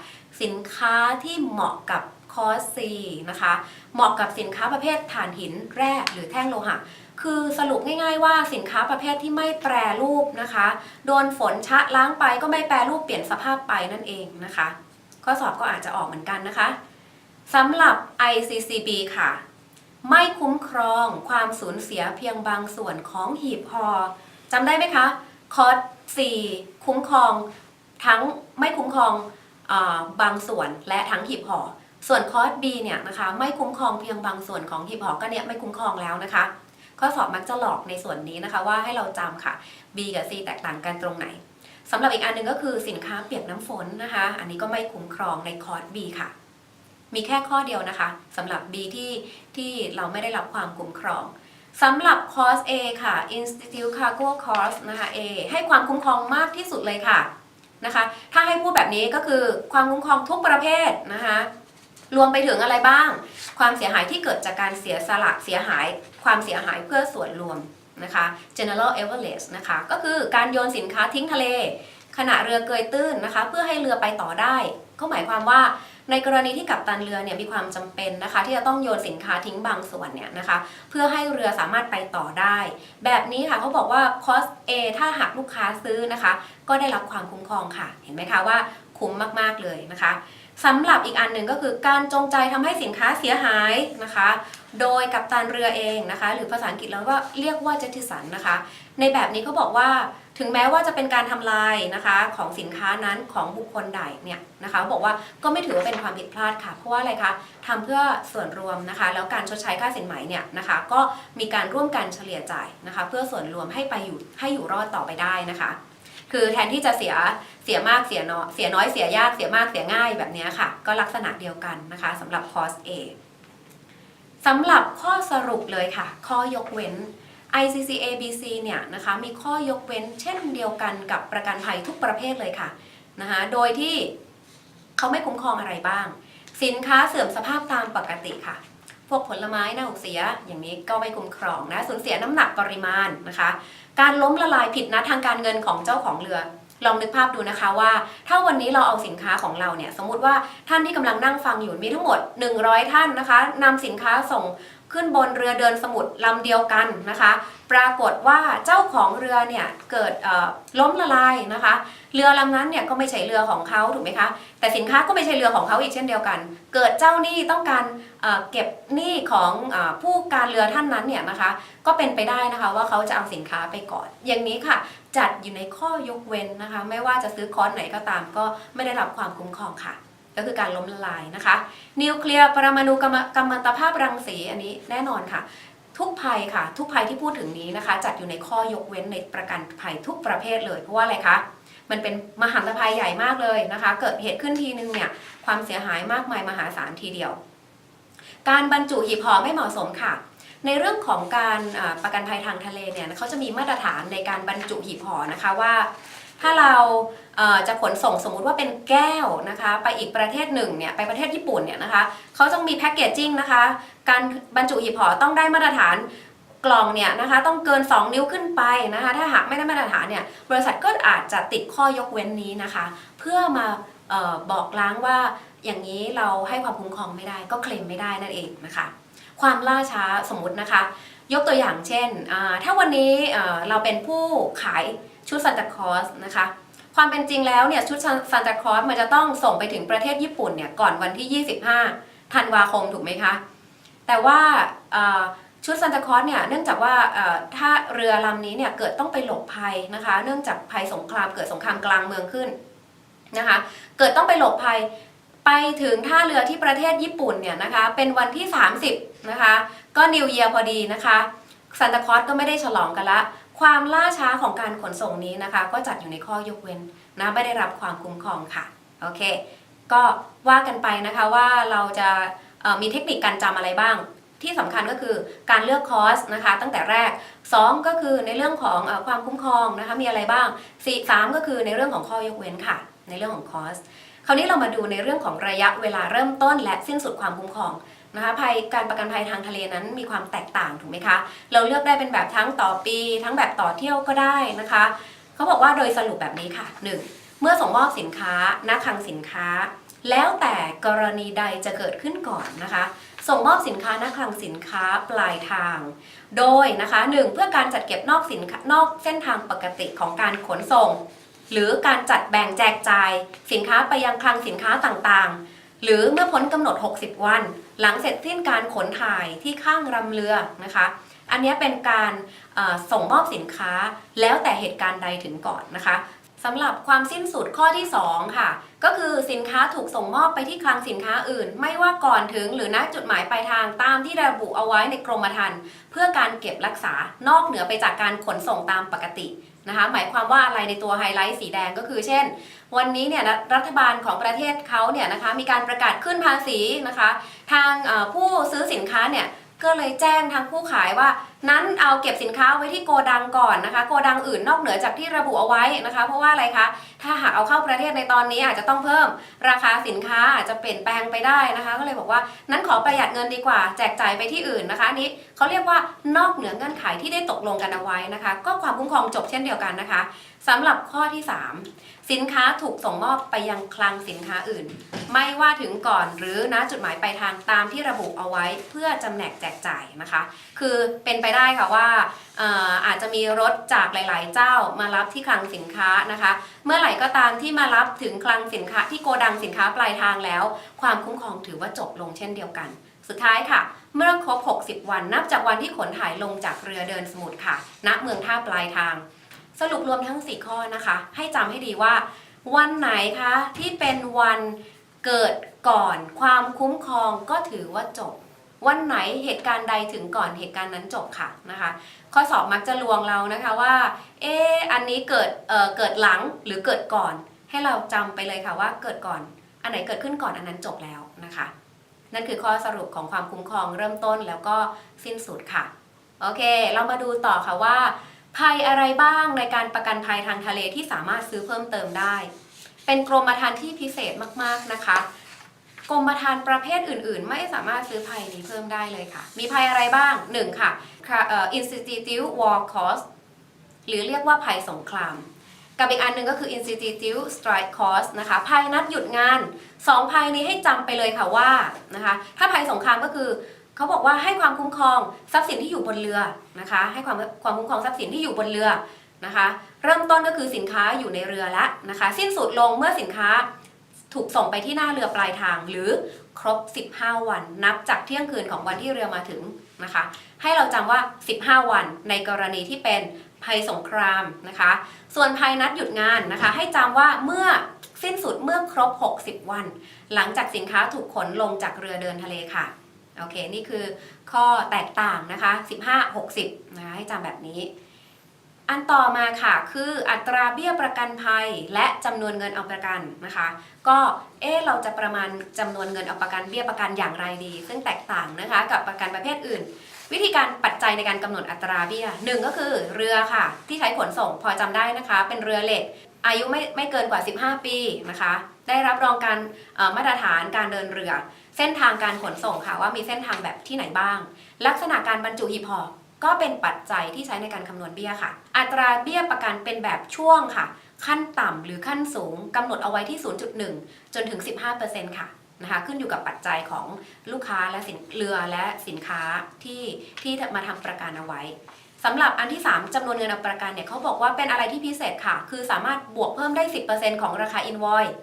สินค้าที่เหมาะกับคอร์ส C นะคะเหมาะกับสินค้าประเภทถ่านหินแร่หรือแท่งโลหะคือสรุปง่ายๆว่าสินค้าประเภทที่ไม่แปรรูปนะคะโดนฝนชะล้างไปก็ไม่แปรรูปเปลี่ยนสภาพไปนั่นเองนะคะข้อสอบก็อาจจะออกเหมือนกันนะคะสำหรับ ICCB ค่ะไม่คุ้มครองความสูญเสียเพียงบางส่วนของหีบห่อจำได้ไหมคะคอร์ส C คุ้มครองทั้งไม่คุ้มครองบางส่วนและทั้งหีบห่อส่วนคอร์ส B เนี่ยนะคะไม่คุ้มครองเพียงบางส่วนของหีบห่อก็เนี่ยไม่คุ้มครองแล้วนะคะข้อสอบมักจะหลอกในส่วนนี้นะคะว่าให้เราจำค่ะ B กับ C แตกต่างกันตรงไหนสำหรับอีกอันหนึ่งก็คือสินค้าเปียกน้ำฝนนะคะอันนี้ก็ไม่คุ้มครองในคอร์ส B ค่ะมีแค่ข้อเดียวนะคะสำหรับ B ที่เราไม่ได้รับความคุ้มครองสำหรับคอร์ส A ค่ะ Institute Cargo Course นะคะ A ให้ความคุ้มครองมากที่สุดเลยค่ะนะคะถ้าให้พูดแบบนี้ก็คือความคุ้มครองทุกประเภทนะคะรวมไปถึงอะไรบ้างความเสียหายที่เกิดจากการเสียสละเสียหายความเสียหายเพื่อส่วนรวมนะคะ General Average นะคะก็คือการโยนสินค้าทิ้งทะเลขณะเรือเกยตื้นนะคะเพื่อให้เรือไปต่อได้ก็หมายความว่าในกรณีที่กัปตันเรือเนี่ยมีความจำเป็นนะคะที่จะต้องโยนสินค้าทิ้งบางส่วนเนี่ยนะคะเพื่อให้เรือสามารถไปต่อได้แบบนี้ค่ะเขาบอกว่าคอส A ถ้าหากลูกค้าซื้อนะคะก็ได้รับความคุ้มครองค่ะเห็นไหมคะว่าค คุ้มมากๆเลยนะคะสำหรับอีกอันหนึ่งก็คือการจงใจทำให้สินค้าเสียหายนะคะโดยกัปตันเรือเองนะคะหรือภาษาอังกฤษแล้วก็เรียกว่าเจตสันนะคะในแบบนี้เขาบอกว่าถึงแม้ว่าจะเป็นการทำลายนะคะของสินค้านั้นของบุคคลใดเนี่ยนะคะบอกว่าก็ไม่ถือว่าเป็นความผิดพลาดค่ะเพราะว่าอะไรคะทำเพื่อส่วนรวมนะคะแล้วการชดใช้ค่าสินไหมเนี่ยนะคะก็มีการร่วมกันเฉลี่ยจ่ายนะคะเพื่อส่วนรวมให้อยู่รอดต่อไปได้นะคะคือแทนที่จะเสียมากเสียน้อยเสียยากเสียมากเสียง่ายแบบนี้ค่ะก็ลักษณะเดียวกันนะคะสำหรับคอส A สำหรับข้อสรุปเลยค่ะข้อยกเว้น ICC-ABC เนี่ยนะคะมีข้อยกเว้นเช่นเดียวกันกับประกันภัยทุกประเภทเลยค่ะนะคะโดยที่เขาไม่คุ้มครองอะไรบ้างสินค้าเสื่อมสภาพตามปกติค่ะพวกผลไม้เน่าเสียอย่างนี้ก็ไม่คุ้มครองนะสูญเสียน้ำหนักปริมาณนะคะการล้มละลายผิดนัดทางการเงินของเจ้าของเรือลองนึกภาพดูนะคะว่าถ้าวันนี้เราเอาสินค้าของเราเนี่ยสมมุติว่าท่านที่กำลังนั่งฟังอยู่มีทั้งหมด100ท่านนะคะนำสินค้าส่งขึ้นบนเรือเดินสมุทรลำเดียวกันนะคะปรากฏว่าเจ้าของเรือเนี่ยเกิดล้มละลายนะคะเรือลำนั้นเนี่ยก็ไม่ใช่เรือของเขาถูกไหมคะแต่สินค้าก็ไม่ใช่เรือของเขาอีกเช่นเดียวกันเกิดเจ้าหนี้ต้องการเก็บหนี้ของผู้การเรือท่านนั้นเนี่ยนะคะก็เป็นไปได้นะคะว่าเขาจะเอาสินค้าไปก่อนอย่างนี้ค่ะจัดอยู่ในข้อยกเว้นนะคะไม่ว่าจะซื้อคอร์สไหนก็ตามก็ไม่ได้รับความคุ้มครองค่ะก็คือการล้มละลายนะคะนิวเคลียร์ปรมาณูกัมมันตภาพรังสีอันนี้แน่นอนค่ะทุกภัยค่ะทุกภัยที่พูดถึงนี้นะคะจัดอยู่ในข้อยกเว้นในประกันภัยทุกประเภทเลยเพราะว่าอะไรคะมันเป็นมหันตภัยใหญ่มากเลยนะคะเกิดเหตุขึ้นทีนึงเนี่ยความเสียหายมากมายมหาศาลทีเดียวการบรรจุหีบห่อไม่เหมาะสมค่ะในเรื่องของการประกันภัยทางทะเลเนี่ยเขาจะมีมาตรฐานในการบรรจุหีบห่อนะคะว่าถ้าเราจะขนส่งสมมุติว่าเป็นแก้วนะคะไปอีกประเทศหนึ่งเนี่ยไปประเทศญี่ปุ่นเนี่ยนะคะเขาต้องมีแพคเกจจิ้งนะคะการบรรจุหีบห่อต้องได้มาตรฐานกล่องเนี่ยนะคะต้องเกิน2นิ้วขึ้นไปนะคะถ้าหากไม่ได้มาตรฐานเนี่ยบริษัทก็อาจจะติดข้อยกเว้นนี้นะคะเพื่อมาบอกล้างว่าอย่างนี้เราให้ความคุ้มครองไม่ได้ก็เคลมไม่ได้นั่นเองนะคะความล่าช้าสมมุตินะคะยกตัวอย่างเช่นถ้าวันนี้เราเป็นผู้ขายชุดซานตาคลอสนะคะความเป็นจริงแล้วเนี่ยชุดซานตาคลอสมันจะต้องส่งไปถึงประเทศญี่ปุ่นเนี่ยก่อนวันที่25ธันวาคมถูกไหมคะแต่ว่าชุดซานตาคลอสเนี่ยเนื่องจากว่าถ้าเรือลำนี้เนี่ยเกิดต้องไปหลบภัยนะคะเนื่องจากภัยสงครามเกิดสงครามกลางเมืองขึ้นนะคะเกิดต้องไปหลบภัยไปถึงท่าเรือที่ประเทศญี่ปุ่นเนี่ยนะคะเป็นวันที่30นะคะก็นิวเยียร์พอดีนะคะซานตาคลอสก็ไม่ได้ฉลองกันละความล่าช้าของการขนส่งนี้นะคะก็จัดอยู่ในข้อยกเว้นนะไม่ได้รับความคุ้มครองค่ะโอเคก็ว่ากันไปนะคะว่าเราจะมีเทคนิคการจำอะไรบ้างที่สำคัญก็คือการเลือกคอร์สนะคะตั้งแต่แรก2ก็คือในเรื่องของความคุ้มครองนะคะมีอะไรบ้าง3ก็คือในเรื่องของข้อยกเว้นค่ะในเรื่องของคอร์สคราวนี้เรามาดูในเรื่องของระยะเวลาเริ่มต้นและสิ้นสุดความคุ้มครองนะคะภัยการประกันภัยทางทะเลนั้นมีความแตกต่างถูกไหมคะเราเลือกได้เป็นแบบทั้งต่อปีทั้งแบบต่อเที่ยวก็ได้นะคะเขาบอกว่าโดยสรุปแบบนี้ค่ะ 1. เมื่อส่งมอบสินค้าณคลังสินค้าแล้วแต่กรณีใดจะเกิดขึ้นก่อนนะคะส่งมอบสินค้าณคลังสินค้าปลายทางโดยนะคะ 1. เพื่อการจัดเก็บนอกเส้นทางปกติของการขนส่งหรือการจัดแบ่งแจกจ่ายสินค้าไปยังคลังสินค้าต่างๆหรือเมื่อพ้นกำหนด60วันหลังเสร็จสิ้นการขนถ่ายที่ข้างรำเรือนะคะอันนี้เป็นการส่งมอบสินค้าแล้วแต่เหตุการณ์ใดถึงก่อนนะคะสำหรับความสิ้นสุดข้อที่2ค่ะก็คือสินค้าถูกส่งมอบไปที่คลังสินค้าอื่นไม่ว่าก่อนถึงหรือณจุดหมายปลายทางตามที่ระบุเอาไว้ในกรมธรรม์เพื่อการเก็บรักษานอกเหนือไปจากการขนส่งตามปกตินะคะหมายความว่าอะไรในตัวไฮไลท์สีแดงก็คือเช่นวันนี้เนี่ยรัฐบาลของประเทศเขาเนี่ยนะคะมีการประกาศขึ้นภาษีนะคะทางผู้ซื้อสินค้าเนี่ยก็เลยแจ้งทางผู้ขายว่านั้นเอาเก็บสินค้าไว้ที่โกดังก่อนนะคะโกดังอื่นนอกเหนือจากที่ระบุเอาไว้นะคะเพราะว่าอะไรคะถ้าหากเอาเข้าประเทศในตอนนี้อาจจะต้องเพิ่มราคาสินค้าอาจจะเปลี่ยนแปลงไปได้นะคะก็เลยบอกว่านั้นขอประหยัดเงินดีกว่าแจกจ่ายไปที่อื่นนะคะนี้เขาเรียกว่านอกเหนือเงื่อนไขที่ได้ตกลงกันเอาไว้นะคะก็ความคุ้มครองจบเช่นเดียวกันนะคะสำหรับข้อที่3สินค้าถูกส่งมอบไปยังคลังสินค้าอื่นไม่ว่าถึงก่อนหรือณจุดหมายปลายทางตามที่ระบุเอาไว้เพื่อจำแนกแจกจ่ายนะคะคือเป็นไป ได้ค่ะว่าอาจจะมีรถจากหลายๆเจ้ามารับที่คลังสินค้านะคะเมื่อไหร่ก็ตามที่มารับถึงคลังสินค้าที่โกดังสินค้าปลายทางแล้วความคุ้มครองถือว่าจบลงเช่นเดียวกันสุดท้ายค่ะเมื่อครบ60 วันนับจากวันที่ขนถ่ายลงจากเรือเดินสมุทรค่ะณเมืองท่าปลายทางสรุปรวมทั้ง4ข้อนะคะให้จำให้ดีว่าวันไหนคะที่เป็นวันเกิดก่อนความคุ้มครองก็ถือว่าจบวันไหนเหตุการณ์ใดถึงก่อนเหตุการณ์นั้นจบค่ะนะคะข้อสอบมักจะลวงเรานะคะว่าอันนี้เกิดหลังหรือเกิดก่อนให้เราจำไปเลยค่ะว่าเกิดก่อนอันไหนเกิดขึ้นก่อนอันนั้นจบแล้วนะคะนั่นคือข้อสรุปของความคุ้มครองเริ่มต้นแล้วก็สิ้นสุดค่ะโอเคเรามาดูต่อค่ะว่าภัยอะไรบ้างในการประกันภัยทางทะเลที่สามารถซื้อเพิ่มเติมได้เป็นกรมธรรม์ที่พิเศษมากๆนะคะกรมธรรม์ประเภทอื่นๆไม่สามารถซื้อภัยนี้เพิ่มได้เลยค่ะมีภัยอะไรบ้าง1ค่ะInstitute War Cost หรือเรียกว่าภัยสงครามกับอีกอันหนึ่งก็คือ Institute Strike Cost นะคะภัยนัดหยุดงาน2ภัยนี้ให้จำไปเลยค่ะว่านะคะถ้าภัยสงครามก็คือเขาบอกว่าให้ความคุ้มครองทรัพย์สินที่อยู่บนเรือนะคะให้ความคุ้มครองทรัพย์สินที่อยู่บนเรือนะคะเริ่มต้นก็คือสินค้าอยู่ในเรือแล้วนะคะสิ้นสุดลงเมื่อสินค้าถูกส่งไปที่หน้าเรือปลายทางหรือครบ15 วันนับจากเที่ยงคืนของวันที่เรือมาถึงนะคะให้เราจำว่า15 วันในกรณีที่เป็นภัยสงครามนะคะส่วนภัยนัดหยุดงานนะคะให้จำว่าเมื่อสิ้นสุดเมื่อครบ60 วันหลังจากสินค้าถูกขนลงจากเรือเดินทะเลค่ะโอเคนี่คือข้อแตกต่างนะคะ15-60นะคะให้จำแบบนี้อันต่อมาค่ะคืออัตราเบี้ยประกันภัยและจำนวนเงินเอาประกันนะคะก็เราจะประมาณจำนวนเงินเอาประกันเบี้ยประกันอย่างไรดีซึ่งแตกต่างนะคะกับประกันประเภทอื่นวิธีการปัจจัยในการกำหนดอัตราเบี้ย1ก็คือเรือค่ะที่ใช้ขนส่งพอจำได้นะคะเป็นเรือเหล็กอายุไม่เกินกว่า15 ปีนะคะได้รับรองการมาตรฐานการเดินเรือเส้นทางการขนส่งค่ะว่ามีเส้นทางแบบที่ไหนบ้างลักษณะการบรรจุหีบห่อก็เป็นปัจจัยที่ใช้ในการคำนวณเบี้ยค่ะอัตราเบี้ยประกันเป็นแบบช่วงค่ะขั้นต่ำหรือขั้นสูงกำหนดเอาไว้ที่ 0.1 จนถึง 15% ค่ะนะคะขึ้นอยู่กับปัจจัยของลูกค้าและเรือและสินค้าที่มาทำประกันเอาไว้สำหรับอันที่3จำนวนเงินเอาประกันเนี่ยเขาบอกว่าเป็นอะไรที่พิเศษค่ะคือสามารถบวกเพิ่มได้ 10% ของราคาอินวอยซ์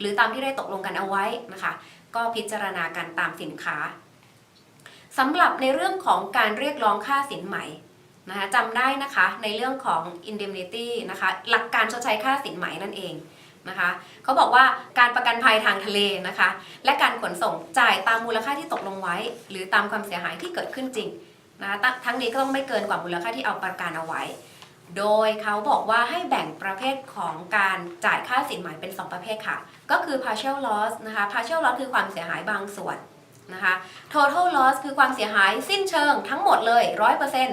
หรือตามที่ได้ตกลงกันเอาไว้นะคะก็พิจารณากันตามสินค้าสำหรับในเรื่องของการเรียกร้องค่าสินไหมนะคะจำได้นะคะในเรื่องของ indemnity นะคะหลักการชดใช้ค่าสินไหมนั่นเองนะคะเขาบอกว่าการประกันภัยทางทะเลนะคะและการขนส่งจ่ายตามมูลค่าที่ตกลงไว้หรือตามความเสียหายที่เกิดขึ้นจริงนะทั้งนี้ก็ต้องไม่เกินกว่ามูลค่าที่เอาประกันเอาไว้โดยเขาบอกว่าให้แบ่งประเภทของการจ่ายค่าสินไหมเป็น2ประเภทค่ะก็คือ partial loss นะคะ partial loss คือความเสียหายบางส่วนนะคะ total loss คือความเสียหายสิ้นเชิงทั้งหมดเลย 100%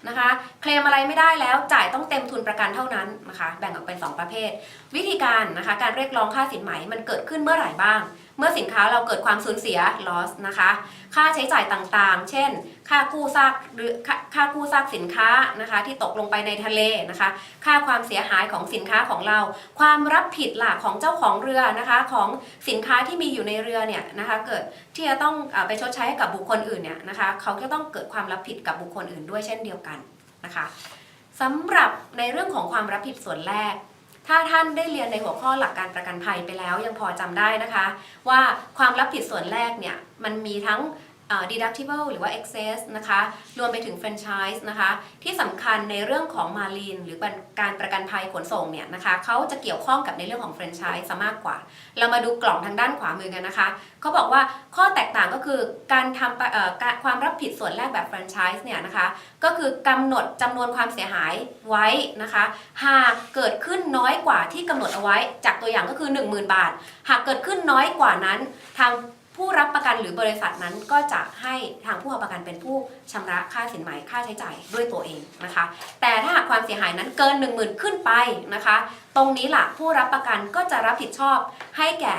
นะคะเคลมอะไรไม่ได้แล้วจ่ายต้องเต็มทุนประกันเท่านั้นนะคะแบ่งออกเป็น2ประเภทวิธีการนะคะการเรียกร้องค่าสินไหมมันเกิดขึ้นเมื่อไหร่บ้างเมื่อสินค้าเราเกิดความสูญเสีย loss นะคะค่าใช้จ่ายต่างๆเช่นค่ากู้ซากหรือค่ากู้ซากสินค้านะคะที่ตกลงไปในทะเลนะคะค่าความเสียหายของสินค้าของเราความรับผิดล่ะของเจ้าของเรือนะคะของสินค้าที่มีอยู่ในเรือเนี่ยนะคะเกิดที่จะต้องไปชดใช้ให้กับบุคคลอื่นเนี่ยนะคะเขาก็ต้องเกิดความรับผิดกับบุคคลอื่นด้วยเช่นเดียวกันนะคะสำหรับในเรื่องของความรับผิดส่วนแรกถ้าท่านได้เรียนในหัวข้อหลักการประกันภัยไปแล้วยังพอจำได้นะคะว่าความรับผิดส่วนแรกเนี่ยมันมีทั้งdeductible หรือว่า excess นะคะรวมไปถึง franchise นะคะที่สำคัญในเรื่องของ marine หรือการประกันภัยขนส่งเนี่ยนะคะเขาจะเกี่ยวข้องกับในเรื่องของ franchise ซะมากกว่าเรามาดูกล่องทางด้านขวามือกันนะคะเขาบอกว่าข้อแตกต่างก็คือการทำความรับผิดส่วนแรกแบบ franchise เนี่ยนะคะก็คือกำหนดจำนวนความเสียหายไว้นะคะหากเกิดขึ้นน้อยกว่าที่กำหนดเอาไว้จากตัวอย่างก็คือ 10,000 บาทหากเกิดขึ้นน้อยกว่านั้นทางผู้รับประกันหรือบริษัทนั้นก็จะให้ทางผู้รับประกันเป็นผู้ชำระค่าสินไหมค่าใช้จ่ายด้วยตัวเองนะคะแต่ถ้าหากความเสียหายนั้นเกิน 10,000 ขึ้นไปนะคะตรงนี้ล่ะผู้รับประกันก็จะรับผิดชอบให้แก่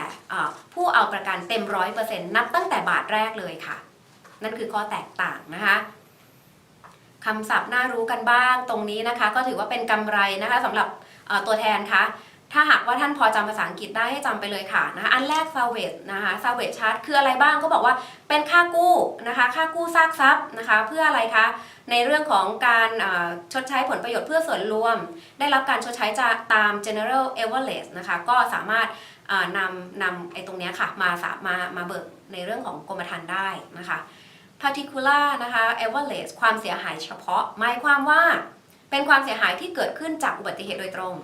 ผู้เอาประกันเต็ม 100% นับตั้งแต่บาทแรกเลยค่ะนั่นคือข้อแตกต่างนะคะคำศัพท์น่ารู้กันบ้างตรงนี้นะคะก็ถือว่าเป็นกำไรนะคะสำหรับตัวแทนคะ ถ้าหากว่าท่านพอจำภาษาอังกฤษได้ให้จำไปเลยค่ะนะคะอันแรก salvage นะคะ salvage charge คืออะไรบ้างก็บอกว่าเป็นค่ากู้นะคะค่ากู้ซากทรัพย์นะคะเพื่ออะไรคะในเรื่องของการชดใช้ผลประโยชน์เพื่อส่วนรวมได้รับการชดใช้จากตาม general average นะคะก็สามารถนำไอ้ตรงนี้ค่ะมาเบิกในเรื่องของกรมธรรม์ได้นะคะ particular นะคะ average ความเสียหายเฉพาะหมายความว่าเป็นความเสียหายที่เกิดขึ้นจากอุบัติเหตุโดยตรง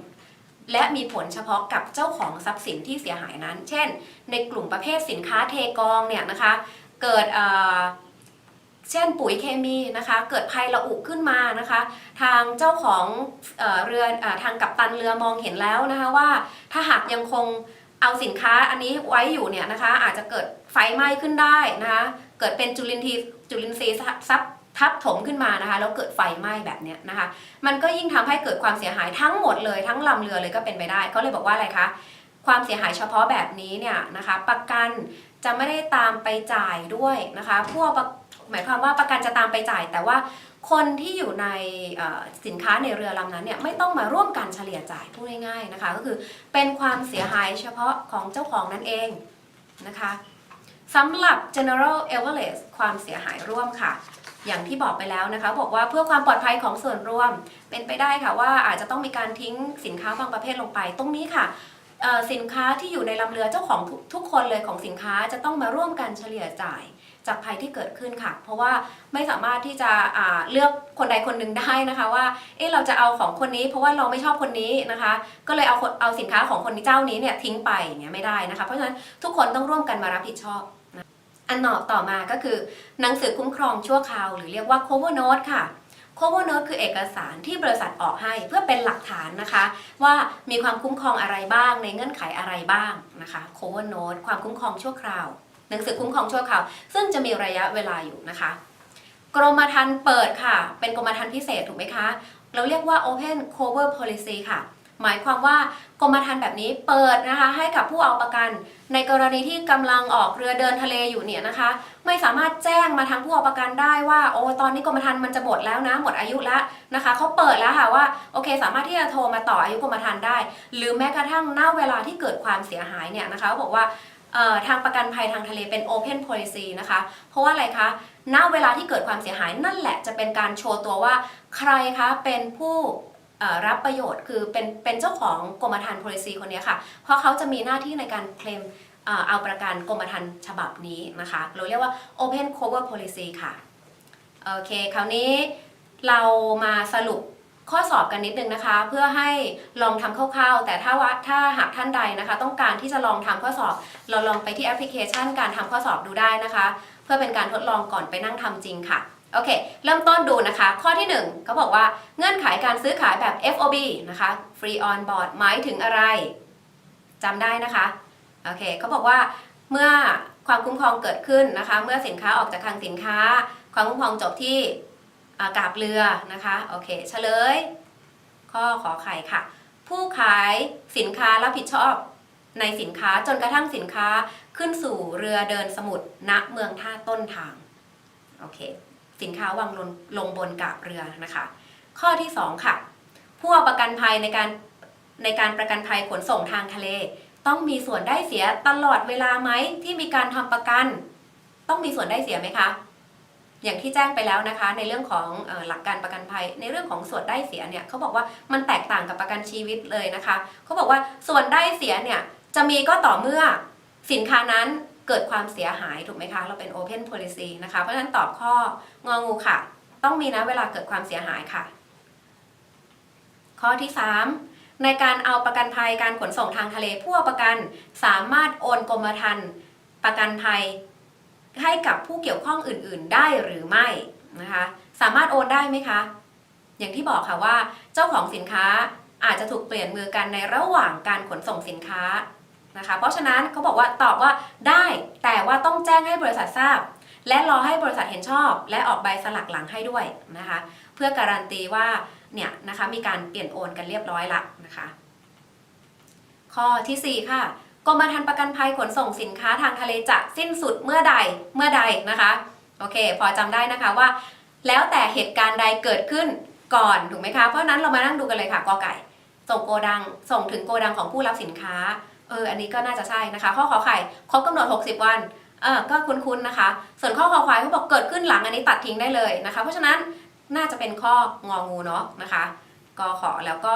และมีผลเฉพาะกับเจ้าของทรัพย์สินที่เสียหายนั้นเช่นในกลุ่มประเภทสินค้าเทกองเนี่ยนะคะเกิดเช่นปุ๋ยเคมีนะคะเกิดภัยระอุขึ้นมานะคะทางเจ้าของเรือทางกัปตันเรือมองเห็นแล้วนะคะว่าถ้าหากยังคงเอาสินค้าอันนี้ไว้อยู่เนี่ยนะคะอาจจะเกิดไฟไหม้ขึ้นได้นะคะเกิดเป็นจุลินทรีย์ทับถมขึ้นมานะคะแล้วเกิดไฟไหม้แบบเนี้ยนะคะมันก็ยิ่งทำให้เกิดความเสียหายทั้งหมดเลยทั้งลำเรือเลยก็เป็นไปได้เขาเลยบอกว่าอะไรคะความเสียหายเฉพาะแบบนี้เนี่ยนะคะประกันจะไม่ได้ตามไปจ่ายด้วยนะคะหมายความว่าประกันจะตามไปจ่ายแต่ว่าคนที่อยู่ในสินค้าในเรือลำนั้นเนี่ยไม่ต้องมาร่วมกันเฉลี่ยจ่ายพูดง่ายๆนะคะก็คือเป็นความเสียหายเฉพาะของเจ้าของนั่นเองนะคะสำหรับ general average ความเสียหายร่วมค่ะอย่างที่บอกไปแล้วนะคะบอกว่าเพื่อความปลอดภัยของส่วนรวมเป็นไปได้ค่ะว่าอาจจะต้องมีการทิ้งสินค้าบางประเภทลงไปตรงนี้ค่ะสินค้าที่อยู่ในลำเรือเจ้าของทุกคนเลยของสินค้าจะต้องมาร่วมกันเฉลี่ยจ่ายจากภัยที่เกิดขึ้นค่ะเพราะว่าไม่สามารถที่จะเลือกคนใดคนหนึ่งได้นะคะว่าเราจะเอาของคนนี้เพราะว่าเราไม่ชอบคนนี้นะคะก็เลยเอาสินค้าของคนเจ้านี้เนี่ยทิ้งไปอย่างเงี้ยไม่ได้นะคะเพราะฉะนั้นทุกคนต้องร่วมกันมารับผิดชอบอันต่อมาก็คือหนังสือคุ้มครองชั่วคราวหรือเรียกว่า cover note ค่ะ cover note คือเอกสารที่บริษัทออกให้เพื่อเป็นหลักฐานนะคะว่ามีความคุ้มครองอะไรบ้างในเงื่อนไขอะไรบ้างนะคะ cover note ความคุ้มครองชั่วคราวหนังสือคุ้มครองชั่วคราวซึ่งจะมีระยะเวลาอยู่นะคะกรมธรรม์เปิดค่ะเป็นกรมธรรม์พิเศษถูกไหมคะเราเรียกว่า open cover policy ค่ะหมายความว่ากรมธรรม์แบบนี้เปิดนะคะให้กับผู้เอาประกันในกรณีที่กำลังออกเรือเดินทะเลอยู่เนี่ยนะคะไม่สามารถแจ้งมาทางผู้เอาประกันได้ว่าโอ้ตอนนี้กรมธรรม์มันจะหมดแล้วนะหมดอายุแล้วนะคะเขาเปิดแล้วค่ะว่าโอเคสามารถที่จะโทรมาต่ออายุกรมธรรม์ได้หรือแม้กระทั่งณเวลาที่เกิดความเสียหายเนี่ยนะคะบอกว่าทางประกันภัยทางทะเลเป็น Open Policy นะคะเพราะว่าอะไรคะณเวลาที่เกิดความเสียหายนั่นแหละจะเป็นการโชว์ตัวว่าใครคะเป็นผู้รับประโยชน์คือเป็นเจ้าของกรมธรรม์ policy คนนี้ค่ะเพราะเขาจะมีหน้าที่ในการเคลมเอาประกันกรมธรรม์ฉบับนี้นะคะเราเรียกว่า Open Cover Policy ค่ะโอเคคราวนี้เรามาสรุปข้อสอบกันนิดนึงนะคะเพื่อให้ลองทำคร่าวๆแต่ถ้าหากท่านใดนะคะต้องการที่จะลองทำข้อสอบเราลองไปที่แอปพลิเคชันการทำข้อสอบดูได้นะคะเพื่อเป็นการทดลองก่อนไปนั่งทำจริงค่ะโอเคเริ่มต้นดูนะคะข้อที่1เขาบอกว่าเงื่อนไขการซื้อขายแบบ FOB นะคะ Free on board หมายถึงอะไรจำได้นะคะโอเคเขาบอกว่าเมื่อความคุ้มครองเกิดขึ้นนะคะเมื่อสินค้าออกจากคลังสินค้าความคุ้มครองจบที่กาบเรือนะคะโอเคเฉลยข้อขอไข่ค่ะผู้ขายสินค้ารับผิดชอบในสินค้าจนกระทั่งสินค้าขึ้นสู่เรือเดินสมุทรณเมืองท่าต้นทางโอเคสินค้าวางลงบนกาบเรือนะคะข้อที่2ค่ะผู้เอาประกันภัยในการประกันภัยขนส่งทางทะเลต้องมีส่วนได้เสียตลอดเวลาไหมที่มีการทำประกันต้องมีส่วนได้เสียไหมคะอย่างที่แจ้งไปแล้วนะคะในเรื่องของหลักการประกันภัยในเรื่องของส่วนได้เสียเนี่ยเขาบอกว่ามันแตกต่างกับประกันชีวิตเลยนะคะเขาบอกว่าส่วนได้เสียเนี่ยจะมีก็ต่อเมื่อสินค้านั้นเกิดความเสียหายถูกไหมคะเราเป็น Open Policy นะคะเพราะฉะนั้นตอบข้ององูค่ะต้องมีนะเวลาเกิดความเสียหายค่ะข้อที่3ในการเอาประกันภัยการขนส่งทางทะเลผู้เอาประกันสามารถโอนกรมธรรม์ประกันภัยให้กับผู้เกี่ยวข้องอื่นๆได้หรือไม่นะคะสามารถโอนได้ไหมคะอย่างที่บอกค่ะว่าเจ้าของสินค้าอาจจะถูกเปลี่ยนมือกันในระหว่างการขนส่งสินค้านะคะเพราะฉะนั้นเขาบอกว่าตอบว่าได้แต่ว่าต้องแจ้งให้บริษัททราบและรอให้บริษัทเห็นชอบและออกใบสลักหลังให้ด้วยนะคะเพื่อการันตีว่าเนี่ยนะคะมีการเปลี่ยนโอนกันเรียบร้อยละนะคะข้อที่4ค่ะกรมธรรม์ประกันภัยขนส่งสินค้าทางทะเลจะสิ้นสุดเมื่อใดนะคะโอเคพอจำได้นะคะว่าแล้วแต่เหตุการณ์ใดเกิดขึ้นก่อนถูกไหมคะเพราะนั้นเรามานั่งดูกันเลยค่ะกอไก่ ส่งถึงโกดังของผู้รับสินค้าอันนี้ก็น่าจะใช่นะคะข้อขอไข่ครบกำหนด60 วันก็คุ้นๆนะคะส่วนข้อคอควายเขาบอกเกิดขึ้นหลังอันนี้ตัดทิ้งได้เลยนะคะเพราะฉะนั้นน่าจะเป็นข้ององูเนาะนะคะกขอแล้วก็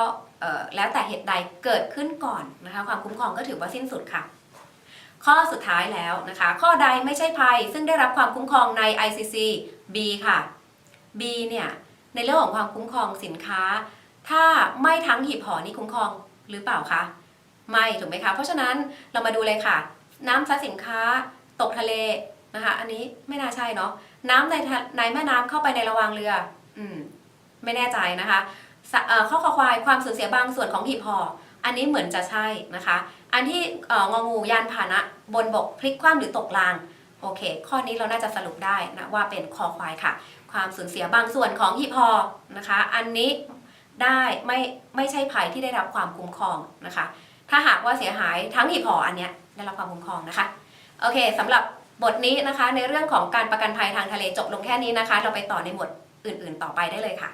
แล้วแต่เหตุใดเกิดขึ้นก่อนนะคะความคุ้มครองก็ถือว่าสิ้นสุดค่ะข้อสุดท้ายแล้วนะคะข้อใดไม่ใช่ภัยซึ่งได้รับความคุ้มครองใน ICC B ค่ะ B เนี่ยในเรื่องของความคุ้มครองสินค้าถ้าไม่ทั้งหีบห่อนี่คุ้มครองหรือเปล่าคะไม่ถูกไหมคะเพราะฉะนั้นเรามาดูเลยค่ะน้ำซัดสินค้าตกทะเลนะคะอันนี้ไม่น่าใช่เนาะน้ำในแม่น้ำเข้าไปในระวางเรือไม่แน่ใจนะคะข้อคอควายความสูญเสียบางส่วนของหีบห่ออันนี้เหมือนจะใช่นะคะอันที่งองูยานพาหนะบนบกพลิกคว่ำหรือตกรางโอเคข้อนี้เราน่าจะสรุปได้นะว่าเป็นคอควายค่ะความสูญเสียบางส่วนของหีบห่อนะคะอันนี้ได้ไม่ใช่ภัยที่ได้รับความคุ้มครองนะคะถ้าหากว่าเสียหายทั้งหีบห่ออันเนี้ยได้รับความคุ้มครองนะคะโอเคสำหรับบทนี้นะคะในเรื่องของการประกันภัยทางทะเลจบลงแค่นี้นะคะเราไปต่อในหมวดอื่นๆต่อไปได้เลยค่ะ